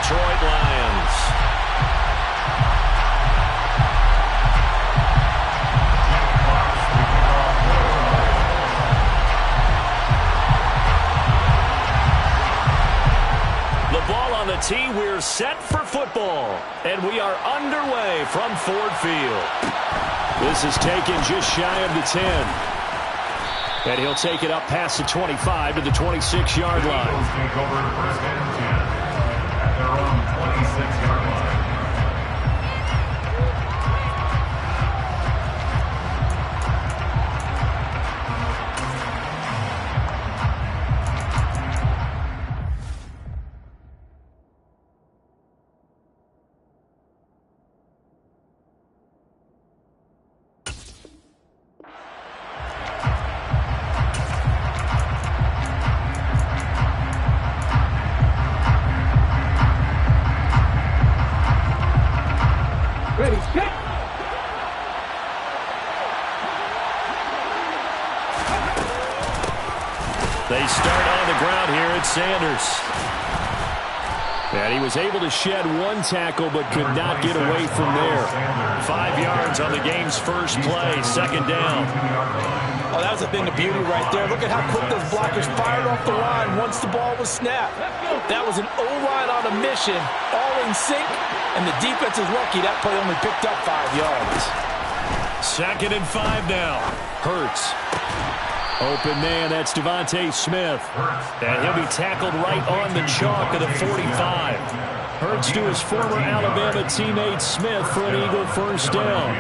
Detroit Lions. The ball on the tee. We're set for football. And we are underway from Ford Field. This is taken just shy of the 10. And he'll take it up past the 25 to the 26-yard line. Take over first and 10 at their own 26-yard line. They start on the ground here at Sanders. And he was able to shed one tackle but could not get away from there. 5 yards on the game's first play, second down. Oh, that was a thing of beauty right there. Look at how quick those blockers fired off the line once the ball was snapped. That was an O-line on a mission, all in sync, and the defense is lucky that play only picked up 5 yards. Second and 5 now. Hurts. Open man, that's Devontae Smith. And he'll be tackled right on the chalk of the 45. Hurts to his former Alabama teammate Smith for an Eagle first down.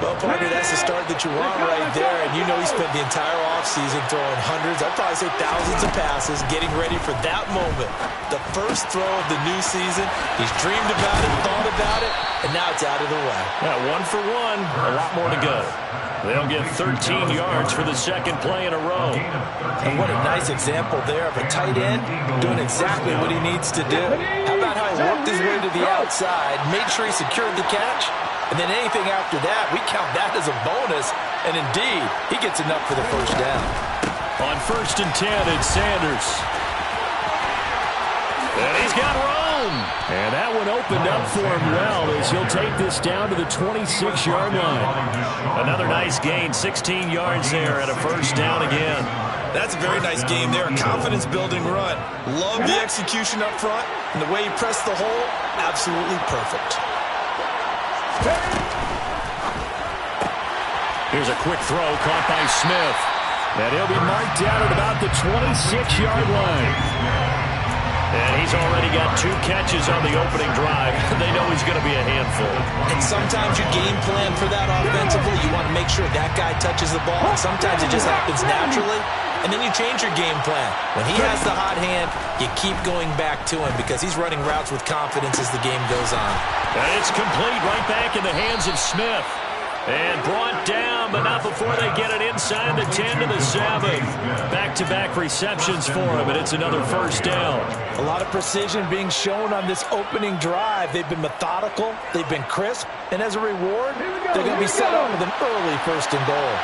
Well, partner, that's the start that you want right there. And you know he spent the entire offseason throwing hundreds, I'd probably say thousands of passes, getting ready for that moment. The first throw of the new season. He's dreamed about it, thought about it, and now it's out of the way. Yeah, 1 for 1, a lot more to go. They'll get 13 yards for the second play in a row. And what a nice example there of a tight end doing exactly what he needs to do. How about how he worked his way to the outside, made sure he secured the catch, and then anything after that, we count that as a bonus. And indeed, he gets enough for the first down. On first and 10, it's Sanders. And he's got room. And that one opened up for him well as he'll take this down to the 26-yard line. Another nice gain, 16 yards there and a first down again. That's a very nice game there, a confidence-building run. Love the execution up front, and the way he pressed the hole, absolutely perfect. Here's a quick throw caught by Smith. And he'll be marked down at about the 26-yard line. And he's already got 2 catches on the opening drive. They know he's going to be a handful. And sometimes you game plan for that offensively. You want to make sure that guy touches the ball. And sometimes it just happens naturally. And then you change your game plan. When he has the hot hand, you keep going back to him because he's running routes with confidence as the game goes on. And it's complete right back in the hands of Smith. And brought down, but not before they get it inside the 10 to the 7. Back-to-back receptions for him, and it's another first down. A lot of precision being shown on this opening drive. They've been methodical, they've been crisp, and as a reward, they're going to be set up with an early first and goal.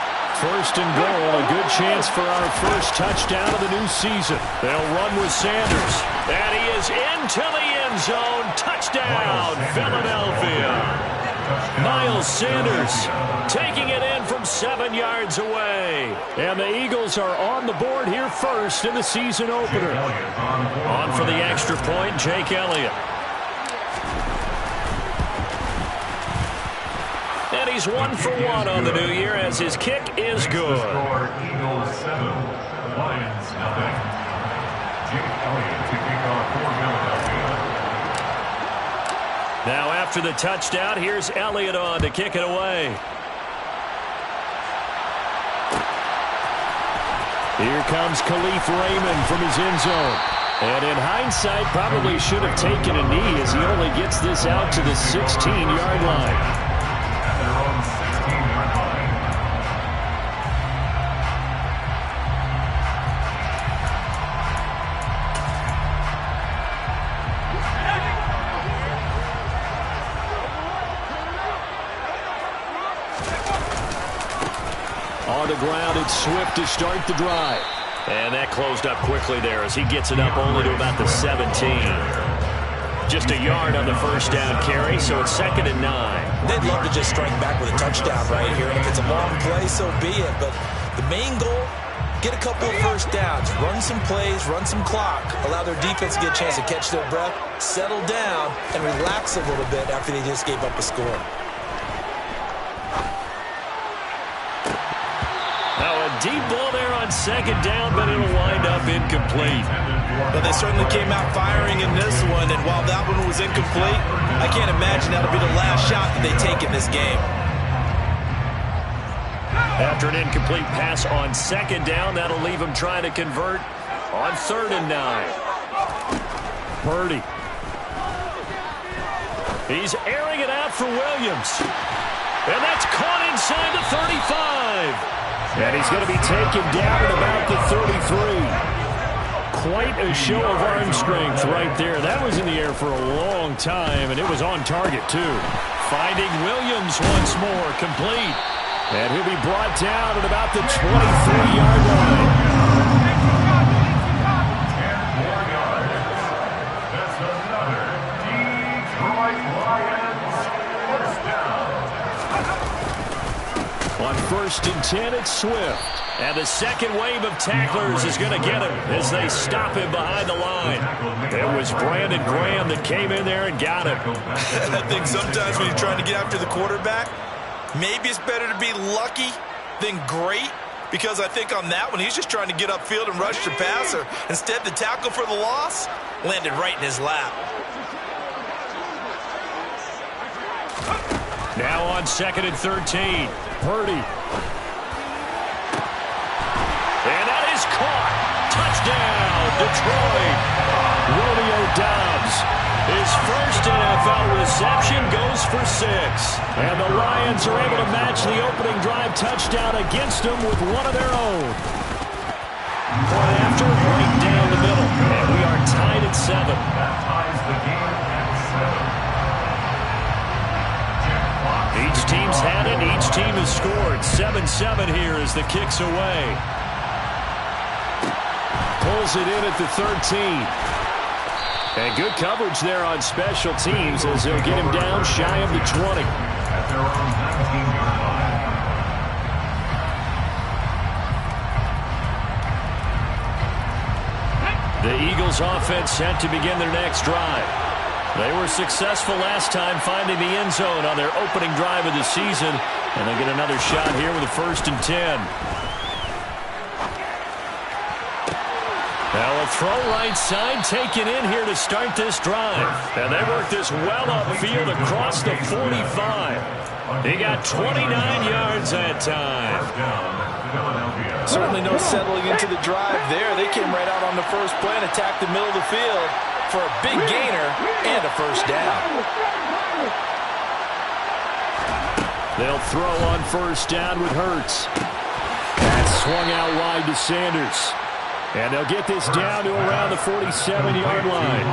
First and goal, a good chance for our first touchdown of the new season. They'll run with Sanders. And he is into the end zone. Touchdown, Philadelphia. Miles Sanders taking it in from 7 yards away. And the Eagles are on the board here first in the season opener. On for the extra point, Jake Elliott. And he's 1 for 1 on the new year as his kick is good. Eagles 7, Lions nothing. Jake Elliott to kick off for Philadelphia. Now after the touchdown, here's Elliott on to kick it away. Here comes Khalif Raymond from his end zone. And in hindsight, probably should have taken a knee as he only gets this out to the 16-yard line. At their own 16-yard line. On the ground, it's Swift to start the drive. And that closed up quickly there as he gets it up only to about the 17. Just a yard on the first down carry, so it's 2nd and 9. They'd love to just strike back with a touchdown right here. And if it's a long play, so be it. But the main goal, get a couple of first downs, run some plays, run some clock, allow their defense to get a chance to catch their breath, settle down, and relax a little bit after they just gave up a score. Now a deep ball there on 2nd down, but it'll wind up incomplete. But they certainly came out firing in this one, and while that one was incomplete, I can't imagine that'll be the last shot that they take in this game. After an incomplete pass on 2nd down, that'll leave him trying to convert on 3rd and 9. Purdy. He's airing it out for Williams. And that's caught inside the 35. And he's going to be taken down at about the 33. Quite a show of arm strength right there. That was in the air for a long time, and it was on target, too. Finding Williams once more, complete. And he'll be brought down at about the 23-yard line. 10 more yards. That's another Detroit Lions first down. On 1st and 10, it's Swift. And the second wave of tacklers is going to get him as they stop him behind the line. It was Brandon Graham that came in there and got him. I think sometimes when you're trying to get after the quarterback, maybe it's better to be lucky than great, because I think on that one, he's just trying to get upfield and rush the passer. Instead, the tackle for the loss landed right in his lap. Now on 2nd and 13, Purdy. And that is caught. Touchdown, Detroit. Romeo Doubs. His first NFL reception goes for 6. And the Lions are able to match the opening drive touchdown against them with one of their own. Point after, right down the middle. And we are tied at 7. That ties the game at 7. Each team's had it. Each team has scored. 7-7 here as the kick's away. Pulls it in at the 13. And good coverage there on special teams as they'll get him down shy of the 20. At their own 19-yard line. The Eagles offense set to begin their next drive. They were successful last time finding the end zone on their opening drive of the season. And they get another shot here with a 1st and 10. Now a throw right side taken in here to start this drive. And they work this well upfield across the 45. He got 29 yards that time. Certainly no settling into the drive there. They came right out on the first play and attacked the middle of the field for a big gainer and a first down. They'll throw on 1st down with Hurts. That's swung out wide to Sanders. And they'll get this down to around the 47-yard line.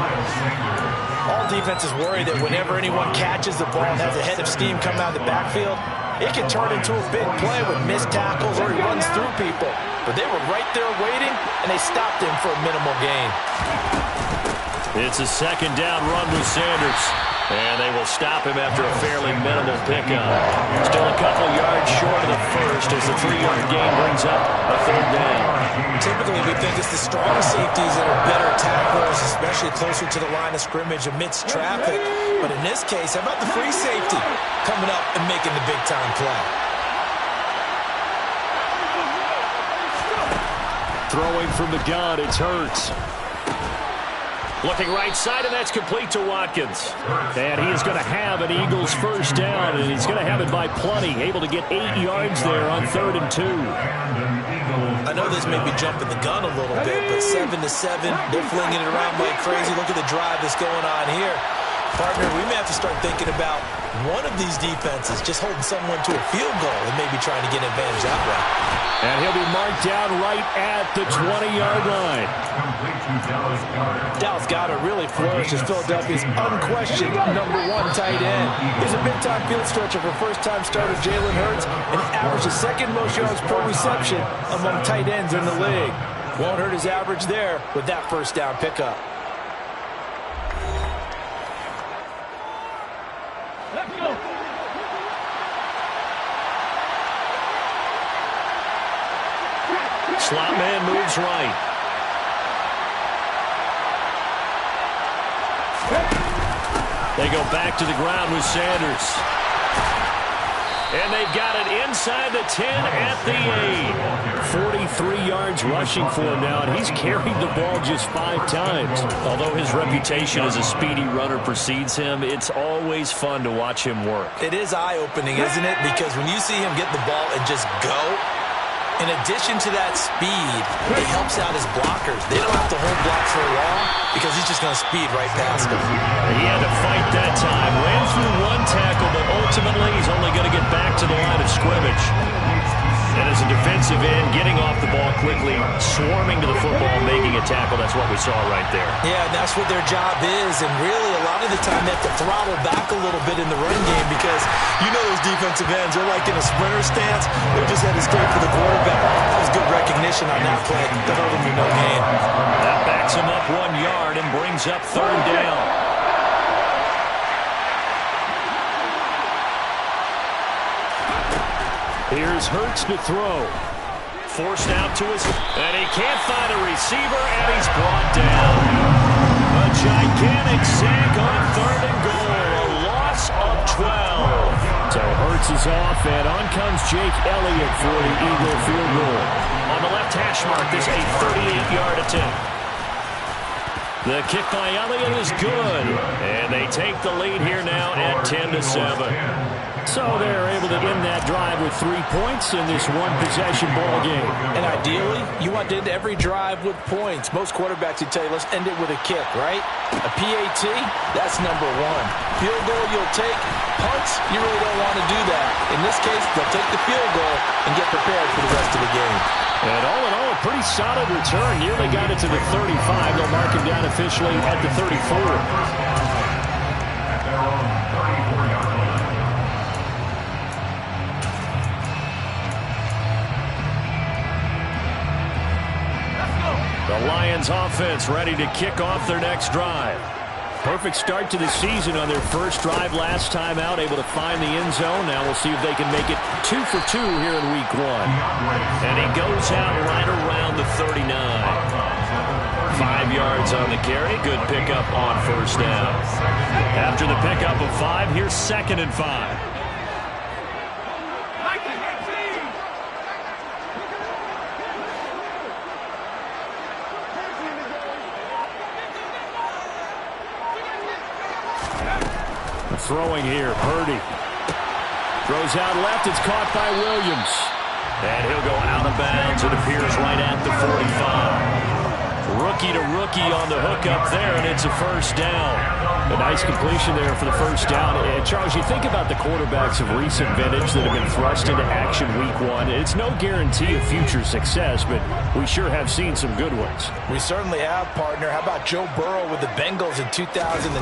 All defenses worry that whenever anyone catches the ball and has a head of steam coming out of the backfield, it can turn into a big play with missed tackles or he runs through people. But they were right there waiting, and they stopped him for a minimal gain. It's a 2nd down run with Sanders. And they will stop him after a fairly minimal pickup. Still a couple yards short of the first as the 3-yard gain brings up a 3rd down. Typically, we think it's the strong safeties that are better tacklers, especially closer to the line of scrimmage amidst traffic. But in this case, how about the free safety coming up and making the big-time play? Throwing from the gun, it's Hurts. Looking right side, and that's complete to Watkins. And he is going to have an Eagles 1st down, and he's going to have it by plenty. Able to get 8 yards there on 3rd and 2. I know this may be jumping the gun a little bit, but 7-7, they're flinging it around like crazy. Look at the drive that's going on here. Partner, we may have to start thinking about one of these defenses just holding someone to a field goal and maybe trying to get an advantage that way. And he'll be marked down right at the 20-yard line. Dallas Goedert really flourished as Philadelphia's unquestioned #1 tight end. He's a big-time field stretcher for first-time starter Jalen Hurts and averaged the 2nd most yards per reception among tight ends in the league. Won't hurt his average there with that 1st down pickup. his right. They go back to the ground with Sanders. And they've got it inside the 10 at the 8. 43 yards rushing for him now, and he's carried the ball just 5 times. Although his reputation as a speedy runner precedes him, it's always fun to watch him work. It is eye-opening, isn't it? Because when you see him get the ball and just go, in addition to that speed, it helps out his blockers. They don't have to hold blocks for long because he's just going to speed right past them. He had to fight that time. Ran through one tackle, but ultimately he's only going to get back to the line of scrimmage. And as a defensive end, getting off the ball quickly, swarming to the football, making a tackle, that's what we saw right there. Yeah, that's what their job is. And really, a lot of the time, they have to throttle back a little bit in the run game because you know those defensive ends, they're like in a sprinter stance. They're just headed straight for the quarterback. That was good recognition on that play. That hurt him to no gain. That backs him up 1 yard and brings up 3rd down. Here's Hurts to throw. Forced out to his, and he can't find a receiver, and he's brought down. A gigantic sack on 3rd and goal. A loss of 12. So Hurts is off, and on comes Jake Elliott for the Eagle field goal. On the left hash mark, this a 38-yard attempt. The kick by Elliott is good, and they take the lead here now at 10-7. So they're able to end that drive with 3 points in this one-possession ball game. And ideally, you want to end every drive with points. Most quarterbacks would tell you, let's end it with a kick, right? A PAT, that's number 1. Field goal you'll take. Punts, you really don't want to do that. In this case, they'll take the field goal and get prepared for the rest of the game. And all in all, a pretty solid return. Nearly got it to the 35. They'll mark him down officially at the 34. The Lions offense ready to kick off their next drive. Perfect start to the season on their first drive last time out, able to find the end zone. Now we'll see if they can make it 2 for 2 here in week 1. And he goes out right around the 39. 5 yards on the carry. Good pickup on 1st down. After the pickup of 5, here's 2nd and 5. Throwing here, Purdy. Throws out left, it's caught by Williams. And he'll go out of bounds. It appears right at the 45. Rookie to rookie on the hook up there, and it's a 1st down. A nice completion there for the 1st down. And Charles, you think about the quarterbacks of recent vintage that have been thrust into action week 1. It's no guarantee of future success, but we sure have seen some good ones. We certainly have, partner. How about Joe Burrow with the Bengals in 2020?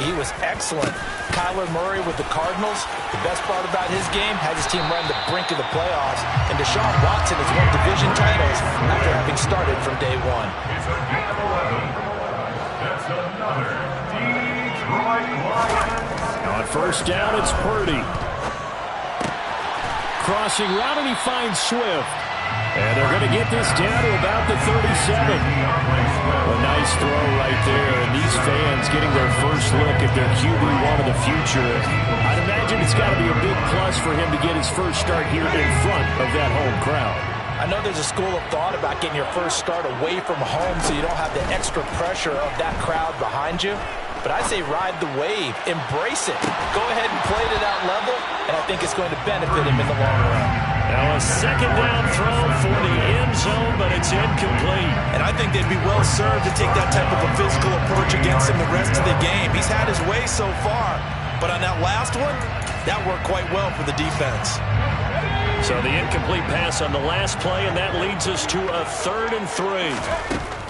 He was excellent. Kyler Murray with the Cardinals. The best part about his game, had his team run the brink of the playoffs. And Deshaun Watson has won division titles after having started from day 1. It's a game of 11. That's another Detroit Lions. On 1st down, it's Purdy. Crossing route, and he finds Swift. And they're going to get this down to about the 37. A nice throw right there, and these fans getting their first look at their QB1 of the future. I'd imagine it's got to be a big plus for him to get his first start here in front of that home crowd. I know there's a school of thought about getting your first start away from home so you don't have the extra pressure of that crowd behind you. But I say ride the wave. Embrace it. Go ahead and play to that level, and I think it's going to benefit him in the long run. Now a 2nd down throw for the end zone, but it's incomplete. And I think they'd be well served to take that type of a physical approach against him the rest of the game. He's had his way so far, but on that last one, that worked quite well for the defense. So the incomplete pass on the last play, and that leads us to a 3rd and 3.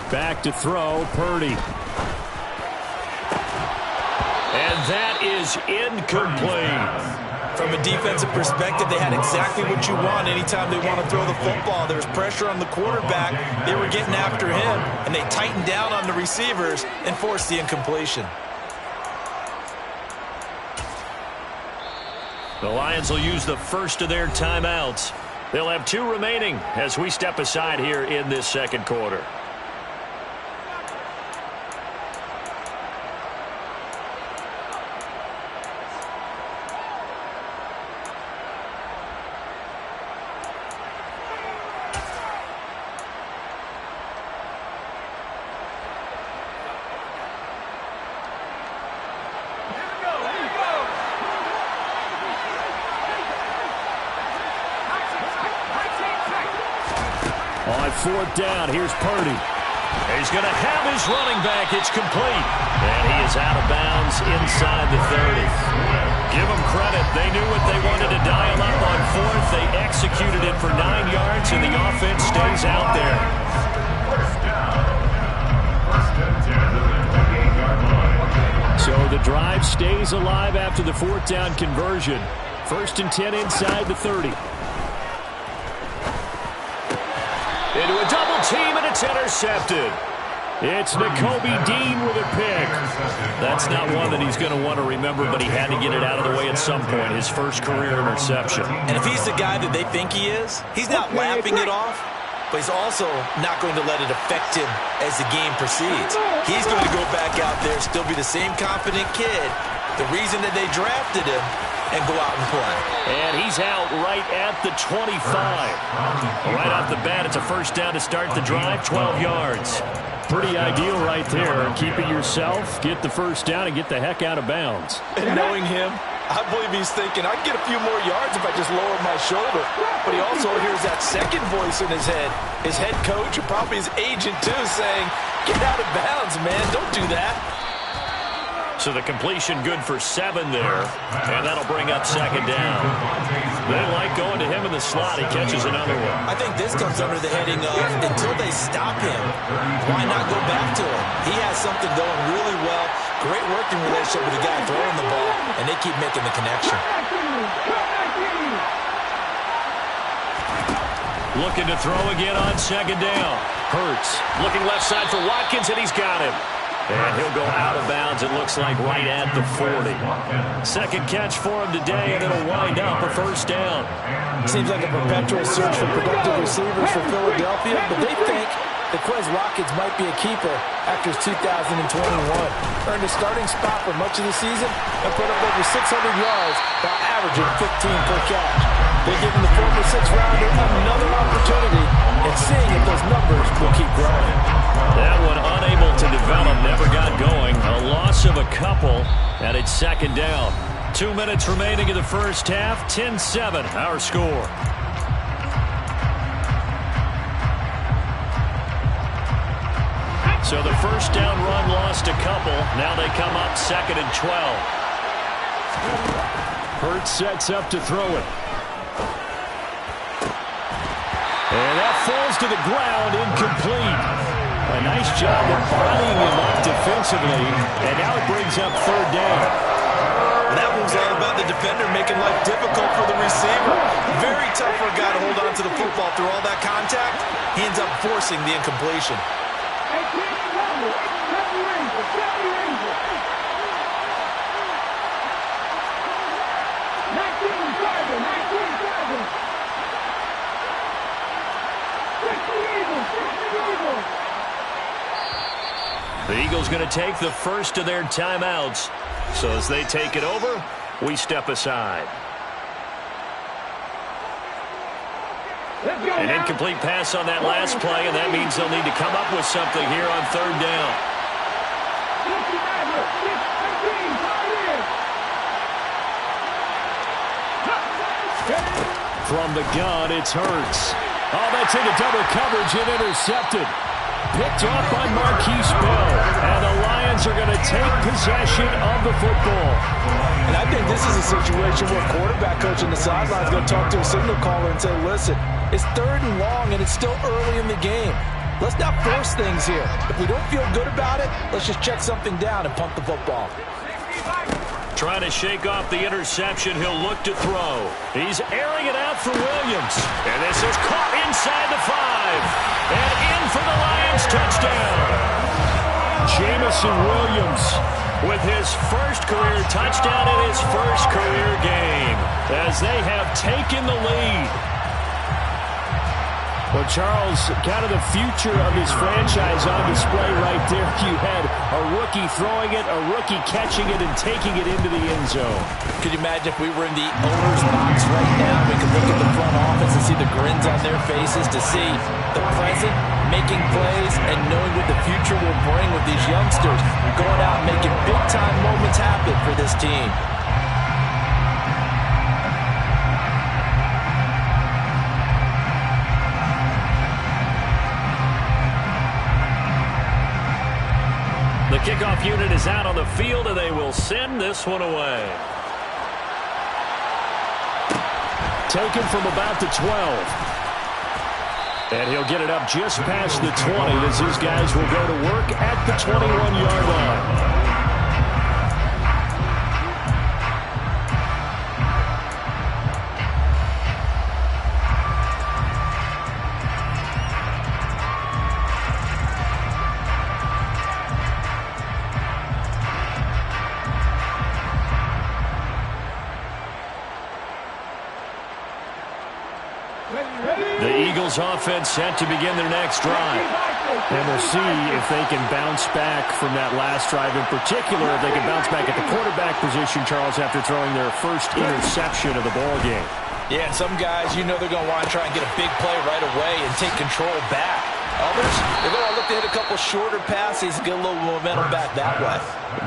Back to throw, Purdy. And that is incomplete. From a defensive perspective, they had exactly what you want anytime they want to throw the football. There was pressure on the quarterback. They were getting after him, and they tightened down on the receivers and forced the incompletion. The Lions will use the first of their timeouts. They'll have 2 remaining as we step aside here in this second quarter. On 4th down, here's Purdy. He's going to have his running back. It's complete. And he is out of bounds inside the 30. Give them credit. They knew what they wanted to dial up on 4th. They executed it for 9 yards, and the offense stays out there. So the drive stays alive after the 4th down conversion. 1st and 10 inside the 30. Into a double team, and it's intercepted. It's Nakobe Dean with a pick. That's not one that he's going to want to remember, but he had to get it out of the way at some point, his first career interception. And if he's the guy that they think he is, he's not laughing it off, but he's also not going to let it affect him as the game proceeds. He's going to go back out there, still be the same confident kid, the reason that they drafted him, and go out and play. And he's out right at the 25. Right off the bat, it's a 1st down to start the drive, 12 yards. Pretty ideal right there. Keep it yourself, get the 1st down, and get the heck out of bounds. And knowing him, I believe he's thinking, I can get a few more yards if I just lower my shoulder. But he also hears that second voice in his head, his head coach, and probably his agent too, saying, get out of bounds, man, don't do that. So the completion good for 7 there, and that'll bring up 2nd down. They like going to him in the slot. He catches another one. I think this comes under the heading of, until they stop him, why not go back to him? He has something going really well, great working relationship with the guy throwing the ball, and they keep making the connection. Looking to throw again on 2nd down. Hurts looking left side for Watkins, and he's got him. And he'll go out of bounds, it looks like, right at the 40. Second catch for him today, and it'll wind up a 1st down. Seems like a perpetual search for productive receivers for Philadelphia, but they think that Quez Watkins might be a keeper after his 2021. Earned a starting spot for much of the season and put up over 600 yards while averaging 15 per catch. They're giving the former 6th-rounder another opportunity and seeing if those numbers will keep growing. That one unable to develop, never got going. A loss of a couple, and it's 2nd down. 2 minutes remaining in the 1st half, 10-7, our score. So the 1st down run lost a couple. Now they come up 2nd and 12. Hurts sets up to throw it. And that falls to the ground, incomplete. A nice job of bodying him up defensively, and now it brings up 3rd down. That one's all about the defender making life difficult for the receiver. Very tough for a guy to hold on to the football through all that contact. He ends up forcing the incompletion. The Eagles going to take the first of their timeouts. So as they take it over, we step aside. An incomplete pass on that last play, and that means they'll need to come up with something here on 3rd down. From the gun, it's Hurts. Oh, that's into double coverage and intercepted. Picked off by Marquise Bell, and the Lions are going to take possession of the football. And I think this is a situation where a quarterback coach on the sideline is going to talk to a signal caller and say, listen, it's 3rd and long, and it's still early in the game. Let's not force things here. If we don't feel good about it, let's just check something down and pump the football. Trying to shake off the interception, he'll look to throw. He's airing it out for Williams. And this is caught inside the 5. And in for the Lions touchdown. Jamison Williams with his first career touchdown in his first career game as they have taken the lead. Well, Charles, kind of the future of his franchise on display right there. You had a rookie throwing it, a rookie catching it, and taking it into the end zone. Could you imagine if we were in the owner's box right now? We could look at the front office and see the grins on their faces, to see the present making plays and knowing what the future will bring with these youngsters going out and making big-time moments happen for this team. The kickoff unit is out on the field, and they will send this one away. Taken from about the 12. And he'll get it up just past the 20 as his guys will go to work at the 21-yard line. The Eagles offense set to begin their next drive. And we'll see if they can bounce back from that last drive. In particular, if they can bounce back at the quarterback position, Charles, after throwing their first interception of the ball game. Yeah, and some guys, you know they're going to want to try and get a big play right away and take control back. Others, they're going to look to hit a couple shorter passes, get a little momentum back that way.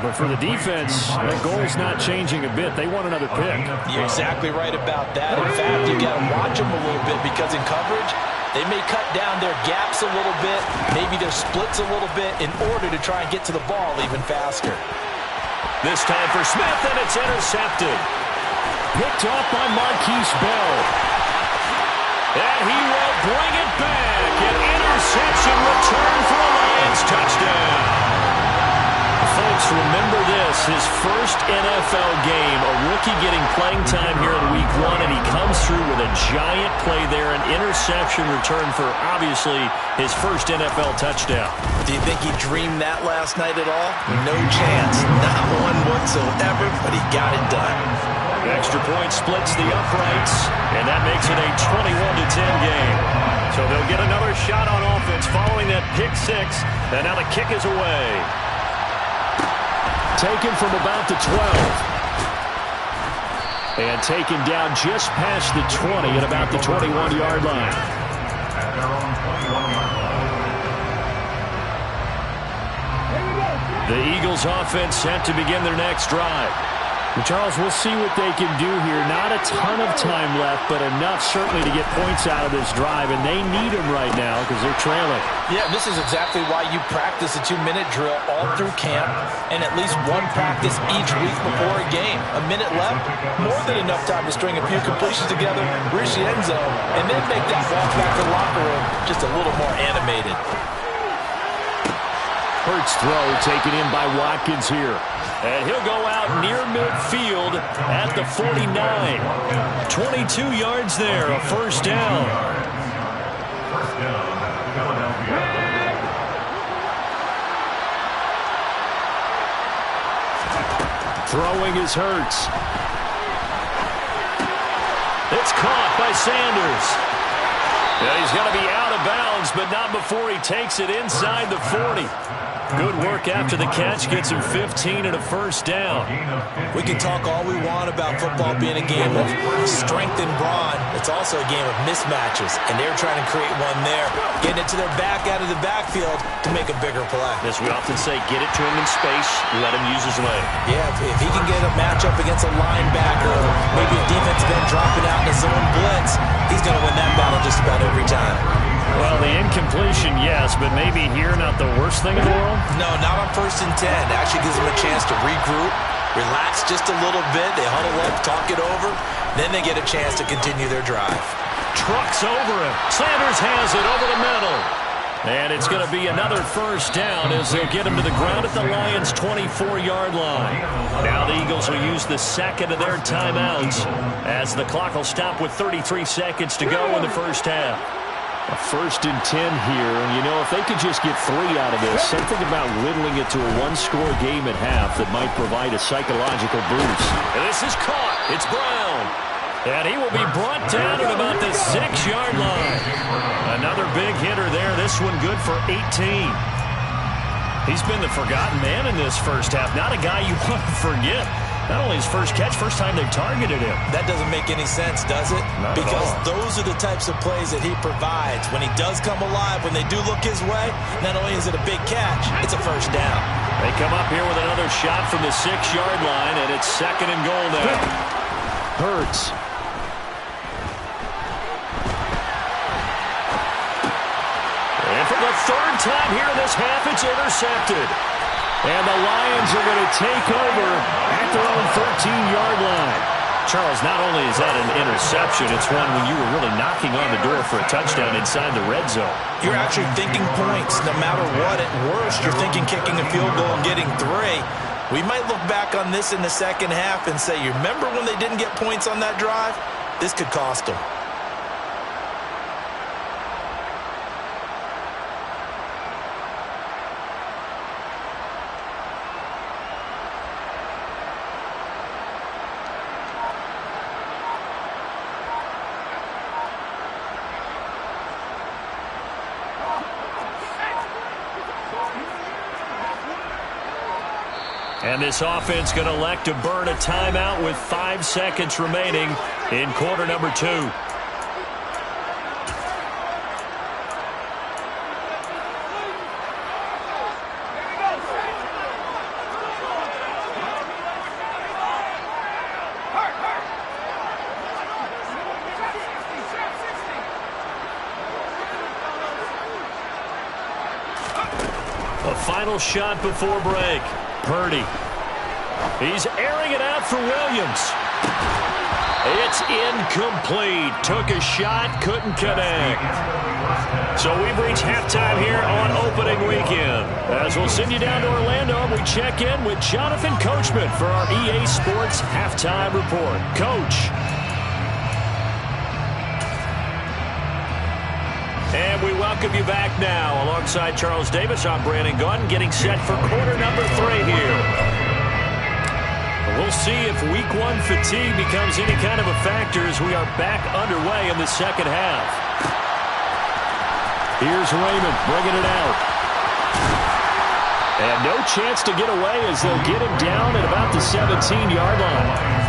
But for the defense, that goal's not changing a bit. They want another pick. You're exactly right about that. In fact, you got to watch them a little bit because in coverage, they may cut down their gaps a little bit, maybe their splits a little bit in order to try and get to the ball even faster. This time for Smith, and it's intercepted. Picked off by Marquise Bell. And he will bring it back. An interception return for a Lions touchdown. Folks, remember this, his first NFL game, a rookie getting playing time here in week 1, and he comes through with a giant play there, an interception return for, obviously, his first NFL touchdown. Do you think he dreamed that last night at all? No chance. Not one whatsoever, but he got it done. Extra point splits the uprights, and that makes it a 21-10 game. So they'll get another shot on offense following that pick six, and now the kick is away. Taken from about the 12. And taken down just past the 20 at about the 21-yard line. The Eagles offense set to begin their next drive. Well, Charles, we'll see what they can do here. Not a ton of time left, but enough certainly to get points out of this drive, and they need them right now because they're trailing. Yeah, this is exactly why you practice a 2-minute drill all through camp and at least one practice each week before a game. A minute left, more than enough time to string a few completions together, reach the end zone, and then make that walk back to the locker room just a little more animated. Hurts throw taken in by Watkins here. And he'll go out near midfield at the 49. 22 yards there, a first down. First down, Philadelphia. Throwing is Hurts. It's caught by Sanders. Yeah, he's going to be out of bounds, but not before he takes it inside the 40. Good work after the catch, gets him 15 and a first down. We can talk all we want about football being a game of strength and brawn. It's also a game of mismatches, and they're trying to create one there, getting it to their back out of the backfield to make a bigger play. As we often say, get it to him in space, let him use his leg. Yeah, if he can get a matchup against a linebacker, or maybe a defensive end dropping out in a zone blitz, he's going to win that battle just about every time. Well, the incompletion, yes, but maybe here not the worst thing in the world? No, not on 1st and 10. It actually gives them a chance to regroup, relax just a little bit. They huddle up, talk it over. Then they get a chance to continue their drive. Trucks over him. Sanders has it over the middle. And it's going to be another first down as they'll get him to the ground at the Lions' 24-yard line. Now the Eagles will use the second of their timeouts as the clock will stop with 33 seconds to go in the first half. A 1st and 10 here, and you know, if they could just get 3 out of this, something about whittling it to a one-score game at half that might provide a psychological boost. And this is caught. It's Brown. And he will be brought down at about the 6-yard line. Another big hitter there. This one good for 18. He's been the forgotten man in this first half. Not a guy you want to forget. Not only his first catch, first time they've targeted him. That doesn't make any sense, does it? Not because at all. Those are the types of plays that he provides. When he does come alive, when they do look his way, not only is it a big catch, it's a first down. They come up here with another shot from the 6-yard line, and it's 2nd and goal now. Hurts. And for the 3rd time here in this half, it's intercepted. And the Lions are going to take over at their own 13-yard line. Charles, not only is that an interception, it's one when you were really knocking on the door for a touchdown inside the red zone. You're actually thinking points. No matter what, at worst, you're thinking kicking a field goal and getting 3. We might look back on this in the second half and say, you remember when they didn't get points on that drive? This could cost them. And this offense going to elect to burn a timeout with 5 seconds remaining in quarter number 2. A final shot before break. Purdy. He's airing it out for Williams. It's incomplete. Took a shot, couldn't connect. So we've reached halftime here on opening weekend. As we'll send you down to Orlando, we check in with Jonathan Coachman for our EA Sports Halftime Report. Coach. And we welcome you back now. Alongside Charles Davis, I'm Brandon Gaudin, getting set for quarter number 3 here. We'll see if week 1 fatigue becomes any kind of a factor as we are back underway in the second half. Here's Raymond bringing it out. And no chance to get away as they'll get him down at about the 17-yard line.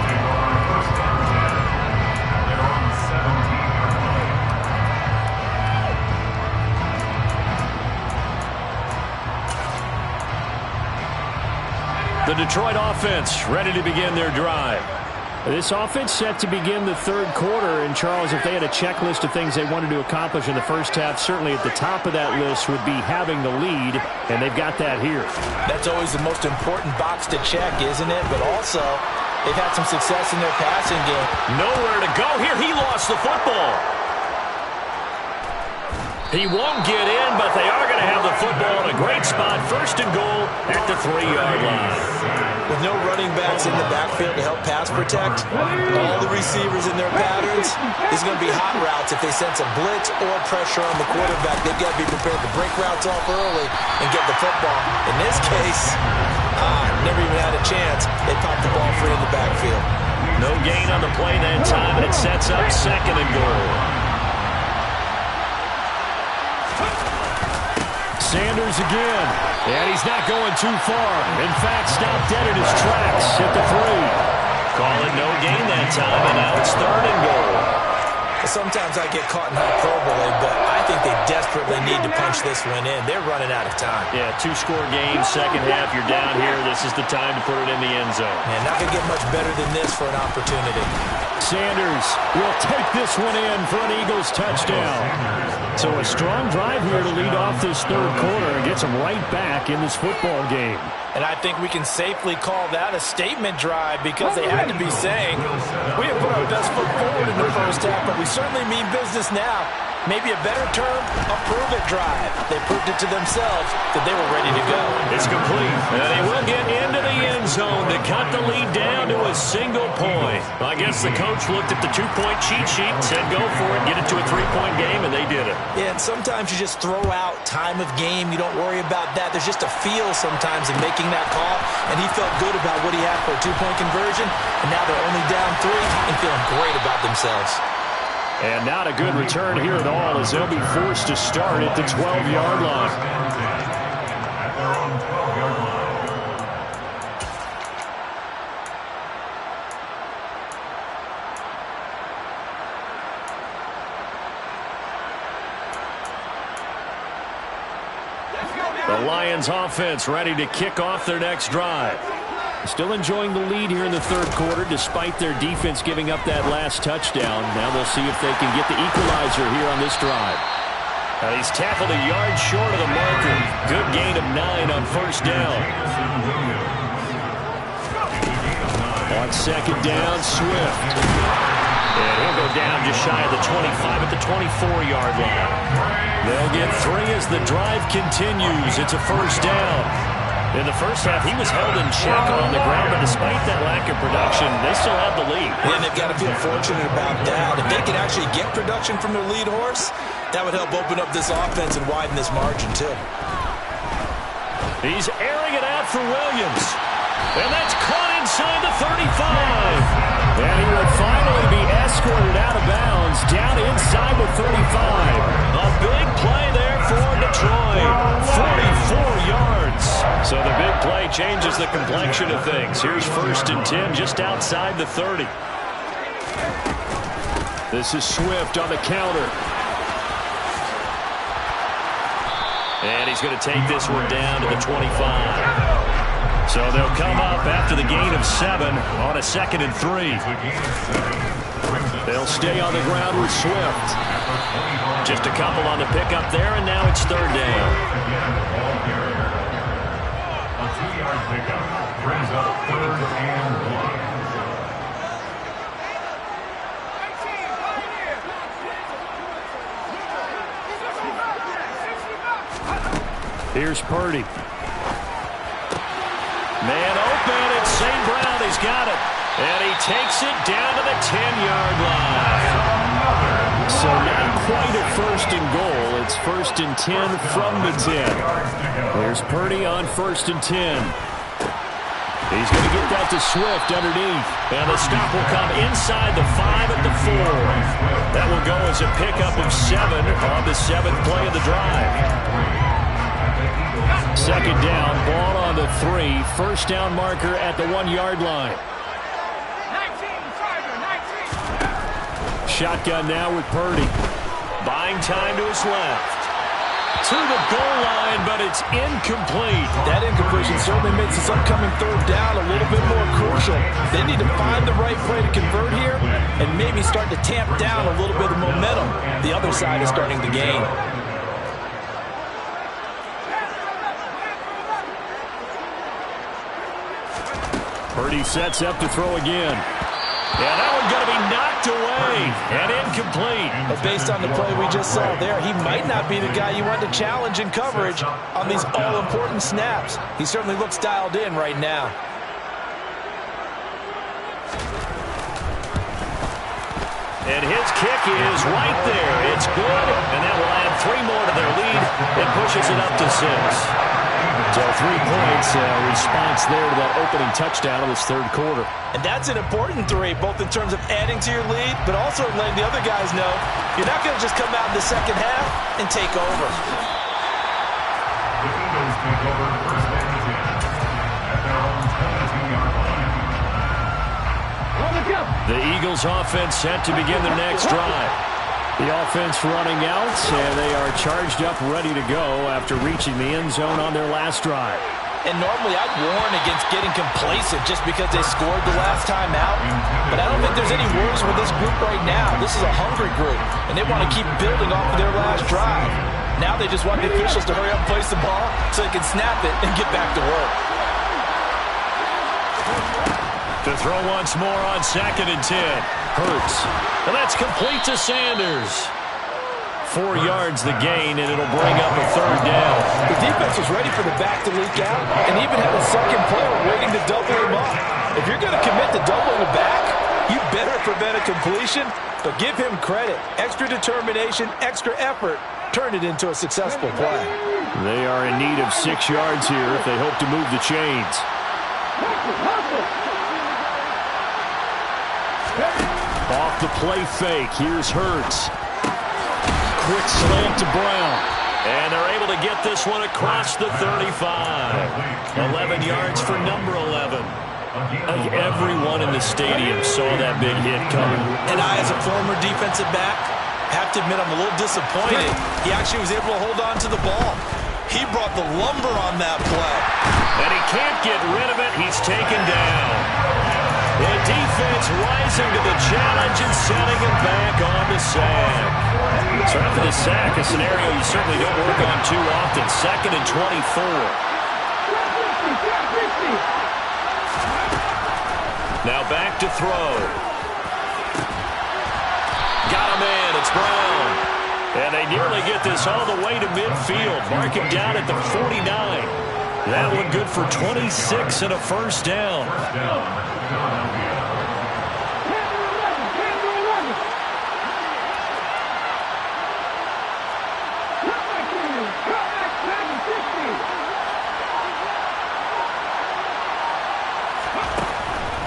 The Detroit offense ready to begin their drive. This offense set to begin the 3rd quarter. And, Charles, if they had a checklist of things they wanted to accomplish in the first half, certainly at the top of that list would be having the lead, and they've got that here. That's always the most important box to check, isn't it? But also, they've had some success in their passing game. Nowhere to go here. He lost the football. He won't get in, but they are going to have the football in a great spot. 1st and goal at the 3-yard line. With no running backs in the backfield to help pass protect, all the receivers in their patterns, these are going to be hot routes. If they sense a blitz or pressure on the quarterback, they've got to be prepared to break routes off early and get the football. In this case, never even had a chance. They popped the ball free in the backfield. No gain on the play that time, and it sets up 2nd and goal. Sanders again, and he's not going too far. In fact, stopped dead in his tracks at the 3. Call it no gain that time, and now it's 3rd and goal. Sometimes I get caught in hyperbole, but I think they desperately need to punch this one in. They're running out of time. Yeah, 2-score game, second half, you're down here. This is the time to put it in the end zone. Man, not going to get much better than this for an opportunity. Sanders will take this one in for an Eagles touchdown. So a strong drive here to lead off this 3rd quarter and gets them right back in this football game. And I think we can safely call that a statement drive because they had to be saying, we have put our best foot forward in the first half, but we certainly mean business now. Maybe a better term, a prove-it drive. They proved it to themselves that they were ready to go. It's complete. And he will get into the end zone to cut the lead down to a single point. I guess the coach looked at the two-point cheat sheet and said, go for it, get it to a three-point game, and they did it. Yeah, and sometimes you just throw out time of game. You don't worry about that. There's just a feel sometimes in making that call, and he felt good about what he had for a two-point conversion, and now they're only down 3 and feeling great about themselves. And not a good return here at all as they'll be forced to start at the 12-yard line. At their own 12-yard line. The Lions offense ready to kick off their next drive. Still enjoying the lead here in the third quarter despite their defense giving up that last touchdown. Now they'll see if they can get the equalizer here on this drive. He's tackled a yard short of the marker. Good gain of 9 on first down. On second down, Swift. And he'll go down just shy of the 25 at the 24-yard line. They'll get 3 as the drive continues. It's a first down. In the first half, he was held in check on the ground, but despite that lack of production, they still have the lead. And they've got to feel fortunate about that. If they can actually get production from their lead horse, that would help open up this offense and widen this margin, too. He's airing it out for Williams. And that's caught inside the 35. And he will finally be escorted out of bounds down inside the 35. A big play there for Detroit. 44 yards. So the big play changes the complexion of things. Here's 1st and 10 just outside the 30. This is Swift on the counter. And he's going to take this one down to the 25. So they'll come up after the gain of 7 on a 2nd and 3. They'll stay on the ground with Swift. Just a couple on the pickup there, and now it's 3rd down. A 2-yard pickup brings up 3rd and 1. Here's Purdy. Man open, it's St. Brown. He's got it. And he takes it down to the 10-yard line. So not quite a 1st and goal. It's 1st and 10 from the 10. There's Purdy on 1st and 10. He's going to get that to Swift underneath. And the stop will come inside the 5 at the 4. That will go as a pickup of 7 on the 7th play of the drive. 2nd down, ball on the 3. 1st down marker at the 1-yard line. Shotgun now with Purdy. Buying time to his left. To the goal line, but it's incomplete. That incompletion certainly makes this upcoming 3rd down a little bit more crucial. They need to find the right play to convert here and maybe start to tamp down a little bit of momentum. The other side is starting to gain. Purdy sets up to throw again. And that one's going to be knocked away and incomplete. But based on the play we just saw there, he might not be the guy you want to challenge in coverage on these all-important snaps. He certainly looks dialed in right now. And his kick is right there. It's good, and that will add 3 more to their lead. It pushes it up to 6. So 3 points, response there to that opening touchdown of this 3rd quarter. And that's an important 3, both in terms of adding to your lead, but also letting the other guys know you're not going to just come out in the second half and take over. The Eagles take over 1st and 10 at their own 17-yard line. The Eagles offense set to begin their next drive. The offense running out, and they are charged up, ready to go after reaching the end zone on their last drive. And normally I'd warn against getting complacent just because they scored the last time out. But I don't think there's any worries with this group right now. This is a hungry group, and they want to keep building off of their last drive. Now they just want the officials to hurry up and place the ball so they can snap it and get back to work. To throw once more on 2nd and 10. Hurts. And that's complete to Sanders. 4 yards the gain, and it'll bring up a third down. The defense was ready for the back to leak out and even had a second player waiting to double him up. If you're going to commit to doubling the back, you better prevent a completion, but give him credit. Extra determination, extra effort turned it into a successful play. They are in need of 6 yards here if they hope to move the chains. Off the play fake. Here's Hurts. Quick slant to Brown. And they're able to get this one across the 35. 11 yards for number 11. I think everyone in the stadium saw that big hit coming. And I, as a former defensive back, have to admit I'm a little disappointed. He actually was able to hold on to the ball. He brought the lumber on that play. And he can't get rid of it. He's taken down. The defense rising to the challenge and setting him back on the sack. So after the sack, a scenario you certainly don't work on too often. 2nd and 24. Now back to throw. Got him in. It's Brown. And they nearly get this all the way to midfield. Mark him down at the 49. That one good for 26 and a first down.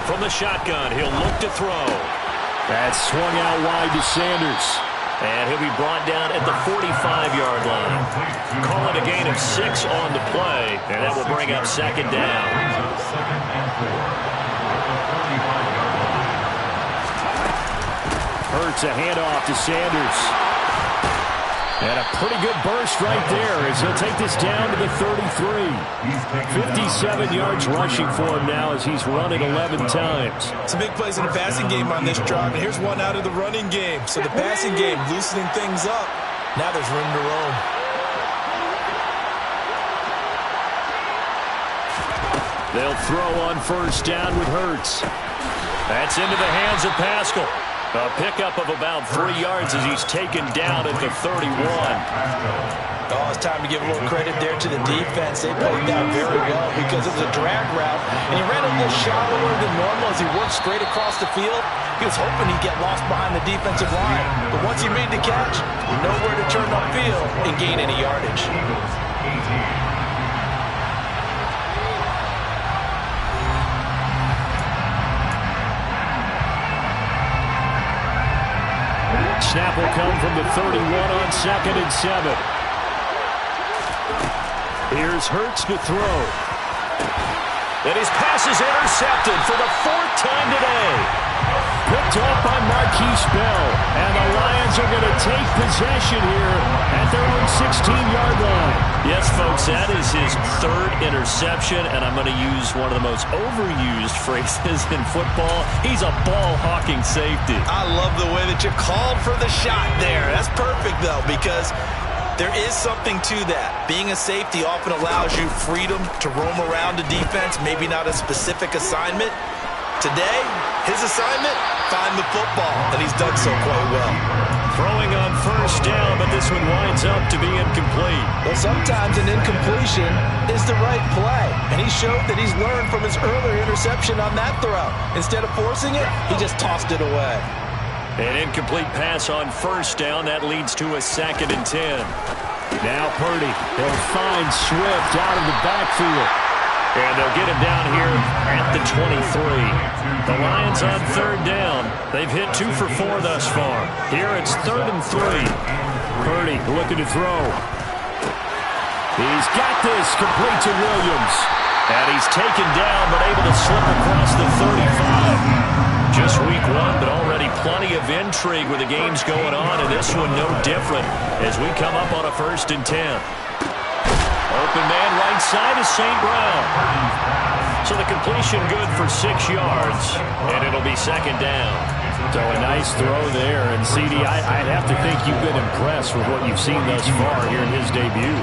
From the shotgun, he'll look to throw. That's swung out wide to Sanders. And he'll be brought down at the 45-yard line. Call it a gain of 6 on the play, and that will bring up 2nd down. Hurts a handoff to Sanders. And a pretty good burst right there as he'll take this down to the 33. 57 yards rushing for him now as he's run it 11 times. Some big plays in the passing game on this drive, and here's one out of the running game. So the passing game loosening things up. Now there's room to roam. They'll throw on first down with Hurts. That's into the hands of Pascal. A pickup of about 3 yards as he's taken down at the 31. Oh, it's time to give a little credit there to the defense. They played that very well because it was a drag route, and he ran a little shallower than normal as he worked straight across the field. He was hoping he'd get lost behind the defensive line, but once he made the catch, nowhere to turn upfield and gain any yardage. Snap will come from the 31 on 2nd and 7. Here's Hurts to throw. And his pass is intercepted for the 4th time today. Picked off by Marquise Bell. And the Lions are going to take possession here at their own 16-yard line. Yes, folks, that is his 3rd interception, and I'm going to use one of the most overused phrases in football. He's a ball-hawking safety. I love the way that you called for the shot there. That's perfect, though, because there is something to that. Being a safety often allows you freedom to roam around the defense, maybe not a specific assignment. Today, his assignment, find the football, and he's done so quite well. Throwing on first down, but this one winds up to be incomplete. Well, sometimes an incompletion is the right play, and he showed that he's learned from his earlier interception on that throw. Instead of forcing it, he just tossed it away. An incomplete pass on first down. That leads to a 2nd and 10. Now Purdy. He'll find Swift out of the backfield. And they'll get him down here at the 23. The Lions on 3rd down. They've hit 2 for 4 thus far. Here it's 3rd and 3. Purdy looking to throw. He's got this complete to Williams. And he's taken down but able to slip across the 35. Just week 1, but already plenty of intrigue with the games going on. And this one no different as we come up on a 1st and 10. Open man right side is St. Brown. So the completion good for 6 yards, and it'll be 2nd down. So a nice throw there. And, CD, I'd have to think you've been impressed with what you've seen thus far here in his debut.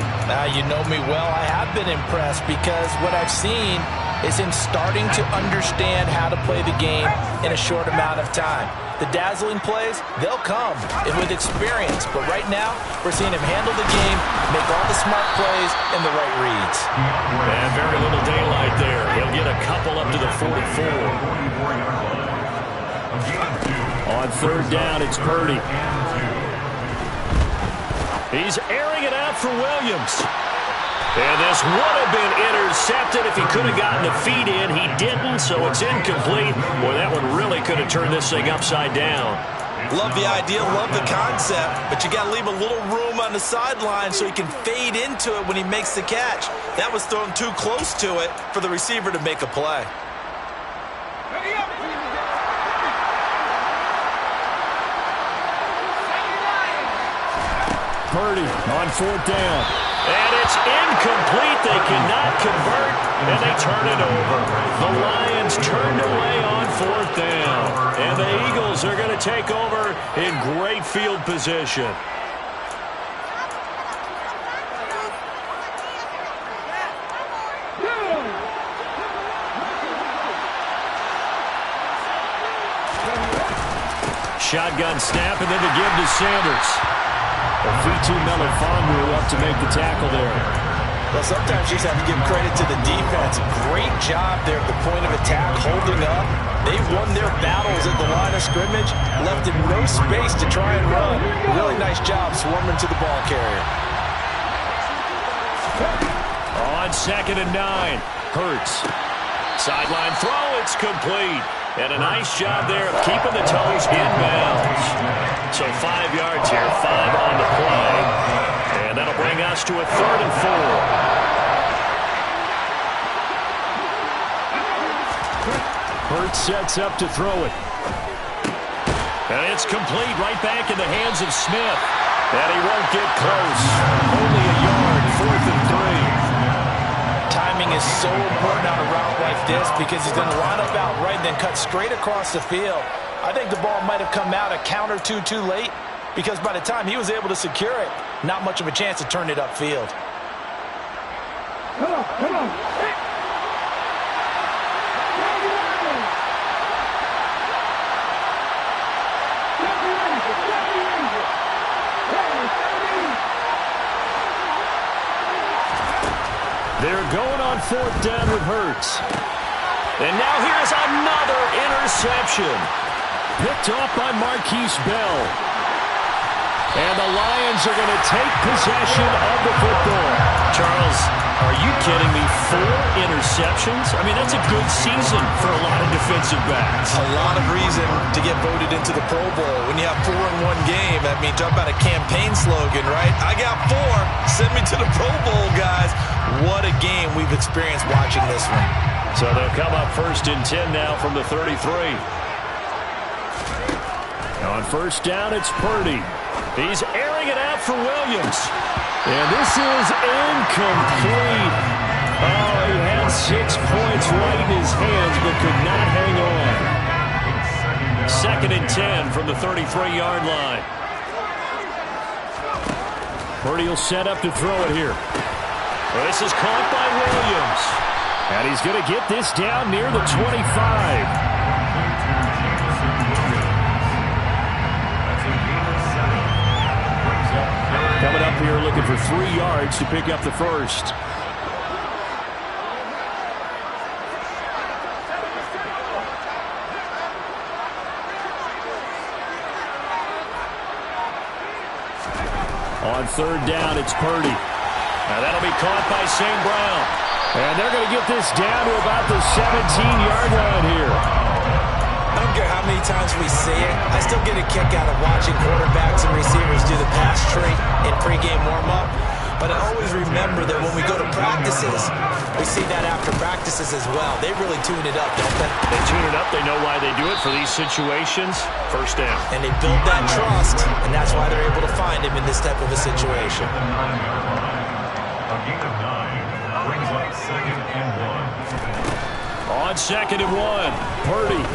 You know me well. I have been impressed because what I've seen is him starting to understand how to play the game in a short amount of time. The dazzling plays, they'll come with experience. But right now, we're seeing him handle the game, make all the smart plays, and the right reads. And very little daylight there. He'll get a couple up to the 44. On third down, it's Purdy. He's airing it out for Williams. And this would have been intercepted if he could have gotten the feet in. He didn't, so it's incomplete. Boy, that one really could have turned this thing upside down. Love the idea, love the concept, but you got to leave a little room on the sideline so he can fade into it when he makes the catch. That was thrown too close to it for the receiver to make a play. Purdy on fourth down. And it's incomplete. They cannot convert, and they turn it over. The Lions turned away on fourth down. And the Eagles are going to take over in great field position. Shotgun snap, and then to give to Sanders. Fitu Melifonwu up to make the tackle there. Well, sometimes you just have to give credit to the defense. Great job there at the point of attack, holding up. They won their battles at the line of scrimmage, left him no space to try and run. Really nice job swarming to the ball carrier. On 2nd and 9, Hurts. Sideline throw, it's complete. And a nice job there of keeping the toes inbounds. So 5 yards here, 5 on the play. And that'll bring us to a 3rd and 4. Hurts sets up to throw it. And it's complete right back in the hands of Smith. And he won't get close. Only a yard, 4th and 3. Timing is so important on a route like this because he's going to line up out right and then cut straight across the field. I think the ball might have come out a count or two too late because by the time he was able to secure it, not much of a chance to turn it upfield. Come on. They're going on 4th down with Hurts. And now here's another interception. Picked off by Marquise Bell. And the Lions are going to take possession of the football. Charles, are you kidding me? 4 interceptions? I mean, that's a good season for a lot of defensive backs. A lot of reason to get voted into the Pro Bowl. When you have 4 in one game, I mean, talk about a campaign slogan, right? I got 4. Send me to the Pro Bowl, guys. What a game we've experienced watching this one. So they'll come up 1st and 10 now from the 33. On 1st down, it's Purdy. He's airing it out for Williams. And this is incomplete. Oh, he had 6 points right in his hands, but could not hang on. 2nd and 10 from the 33-yard line. Purdy will set up to throw it here. Well, this is caught by Williams. And he's going to get this down near the 25. Coming up here looking for 3 yards to pick up the first. On 3rd down, it's Purdy. Now that'll be caught by St. Brown. And they're going to get this down to about the 17-yard line here. I don't care how many times we see it. I still get a kick out of watching quarterbacks and receivers do the pass tree in pregame warm-up. But I always remember that when we go to practices, we see that after practices as well. They really tune it up, don't they? They tune it up. They know why they do it for these situations. 1st down. And they build that trust, and that's why they're able to find him in this type of a situation. A gain of 9 brings up 2nd and 1. On 2nd and 1, Purdy.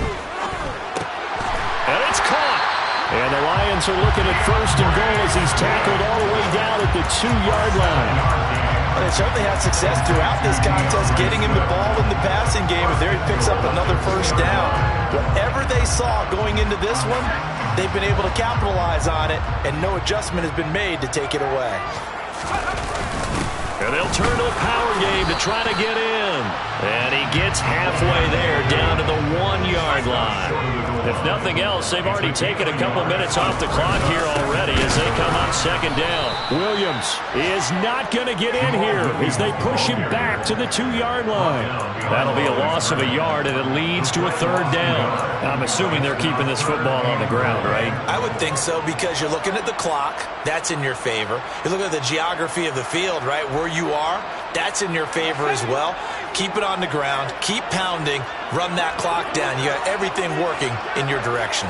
And it's caught. And the Lions are looking at first and goal as he's tackled all the way down at the 2-yard line. Well, they certainly had success throughout this contest, getting him the ball in the passing game. And there he picks up another first down. Whatever they saw going into this one, they've been able to capitalize on it, and no adjustment has been made to take it away. And they'll turn to the power game to try to get in. And he gets halfway there, down to the 1-yard line. If nothing else, they've already taken a couple minutes off the clock here already as they come up second down. Williams is not going to get in here as they push him back to the 2-yard line. That'll be a loss of a yard, and it leads to a third down. I'm assuming they're keeping this football on the ground, right? I would think so, because you're looking at the clock. That's in your favor. You look at the geography of the field, right, where you are. That's in your favor as well. Keep it on the ground. Keep pounding. Run that clock down. You got everything working in your direction.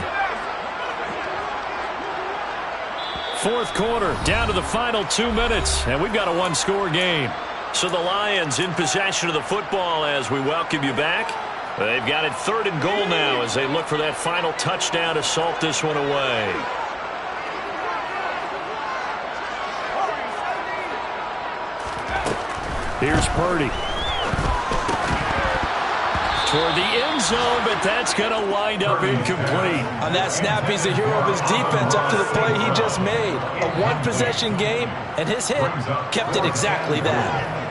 Fourth quarter, down to the final 2 minutes, and we've got a one-score game. So the Lions in possession of the football as we welcome you back. They've got it third and goal now as they look for that final touchdown to salt this one away. Here's Purdy. Toward the end zone, but that's going to wind up incomplete. On that snap, he's the hero of his defense up to the play he just made. A one-possession game, and his hit kept it exactly that.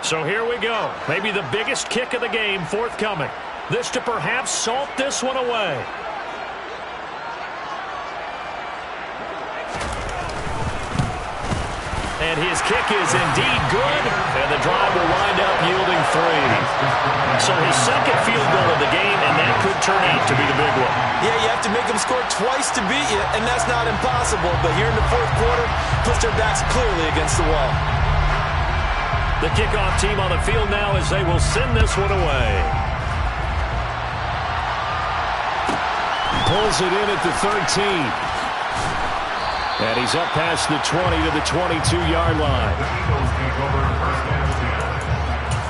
So here we go. Maybe the biggest kick of the game forthcoming. This to perhaps salt this one away. And his kick is indeed good. And the drive will wind up yielding 3. So his second field goal of the game, and that could turn out to be the big one. Yeah, you have to make them score twice to beat you, and that's not impossible. But here in the fourth quarter, puts their backs clearly against the wall. The kickoff team on the field now as they will send this one away. Pulls it in at the 13. And he's up past the 20 to the 22-yard line. The Eagles take over first and 10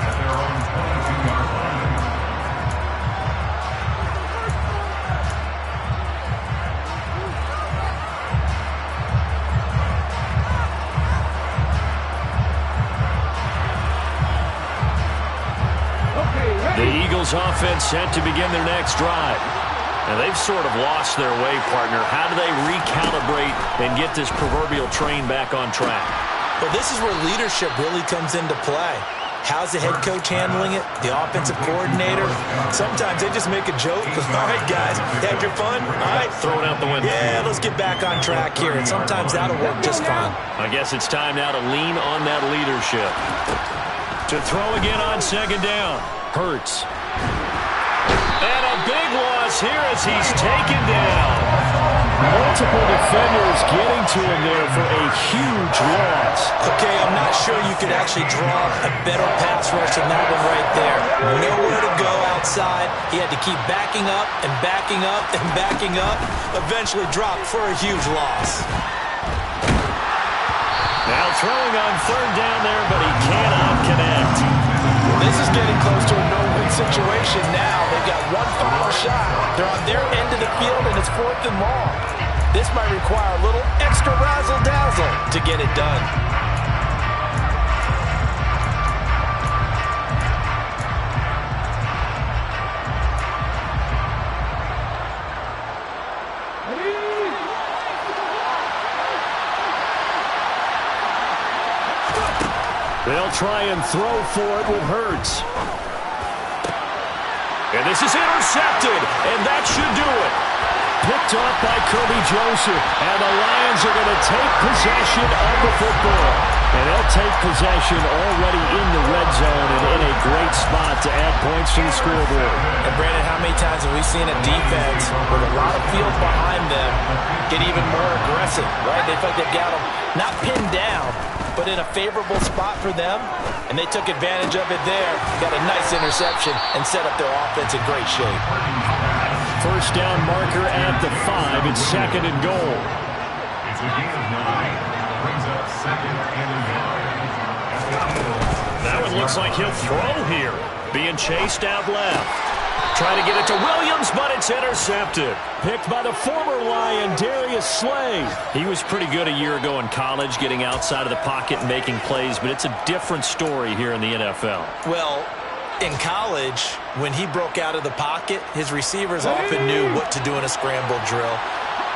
at their own 22-yard line. The Eagles offense set to begin their next drive. And they've sort of lost their way, partner. How do they recalibrate and get this proverbial train back on track? Well, this is where leadership really comes into play. How's the head coach handling it? The offensive coordinator? Sometimes they just make a joke. All right, guys, had your fun? All right. Throw it out the window. Yeah, let's get back on track here. And sometimes that'll work just fine. I guess it's time now to lean on that leadership. To throw again on second down. Hurts. And a big loss here as he's taken down. Multiple defenders getting to him there for a huge loss. Okay, I'm not sure you could actually draw a better pass rush than that one right there. Nowhere to go outside. He had to keep backing up and backing up and backing up. Eventually dropped for a huge loss. Now throwing on third down there, but he cannot connect. This is getting close to a no-win situation now. They've got one final shot. They're on their end of the field, and it's 4th and long. This might require a little extra razzle-dazzle to get it done. They'll try and throw for it with Hurts. And this is intercepted, and that should do it. Picked up by Kirby Joseph, and the Lions are going to take possession of the football. And they'll take possession already in the red zone and in a great spot to add points to the scoreboard. And Brandon, how many times have we seen a defense with a lot of field behind them get even more aggressive, right? They feel like they've got them not pinned down, but in a favorable spot for them, and they took advantage of it there. Got a nice interception and set up their offense in great shape. first down marker at the 5. It's 2nd and goal. It's a gain of 9. Brings up 2nd and 9. That one looks like he'll throw here. Being chased out left. Trying to get it to Williams, but it's intercepted. Picked by the former Lion, Darius Slay. He was pretty good a year ago in college, getting outside of the pocket and making plays, but it's a different story here in the NFL. Well, in college, when he broke out of the pocket, his receivers often knew what to do in a scramble drill.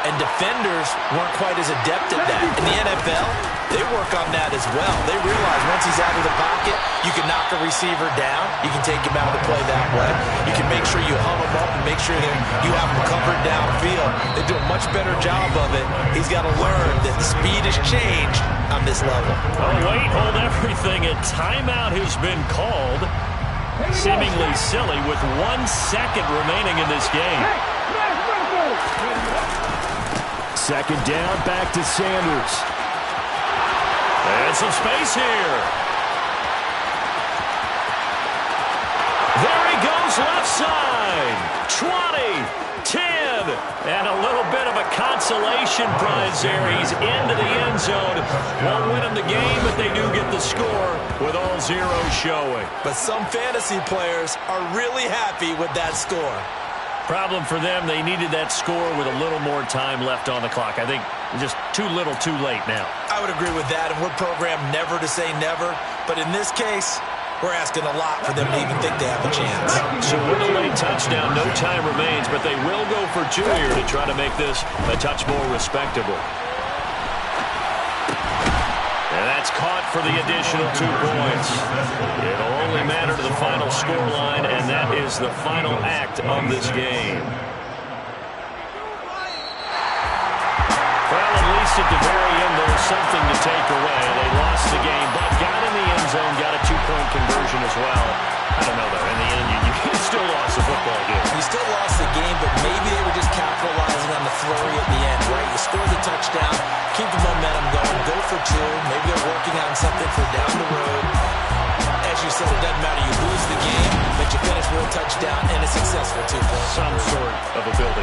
And defenders weren't quite as adept at that. In the NFL, they work on that as well. They realize once he's out of the pocket, you can knock a receiver down. You can take him out of the play that way. You can make sure you hum him up and make sure that you have him covered downfield. They do a much better job of it. He's got to learn that the speed has changed on this level. Oh, wait, hold everything. A timeout has been called. Seemingly silly with 1 second remaining in this game. Second down, back to Sanders. And some space here. There he goes, left side. 20, 10, and a little bit of a consolation prize there. He's into the end zone. Won't win him the game, but they do get the score with all zeros showing. But some fantasy players are really happy with that score. Problem for them, they needed that score with a little more time left on the clock. I think just too little, too late now. I would agree with that, and we're programmed never to say never. But in this case, we're asking a lot for them to even think they have a chance. So with a late touchdown, no time remains, but they will go for 2 here to try to make this a touch more respectable. And that's caught for the additional 2 points. It'll only matter to the final scoreline, and that is the final act of this game. Well, at least at the very end, there's something to take away. They lost the game, but got in the end zone, got a 2-point conversion as well. I don't know, though. In the end, you still lost the football game. You still lost the game, but maybe they were just capitalizing on the flurry at the end, right? You score the touchdown, keep the momentum going, go for 2. Maybe they're working on something for down the road. As you said, it doesn't matter. You lose the game, but you finish with a touchdown and a successful 2 points. Some sort of a building.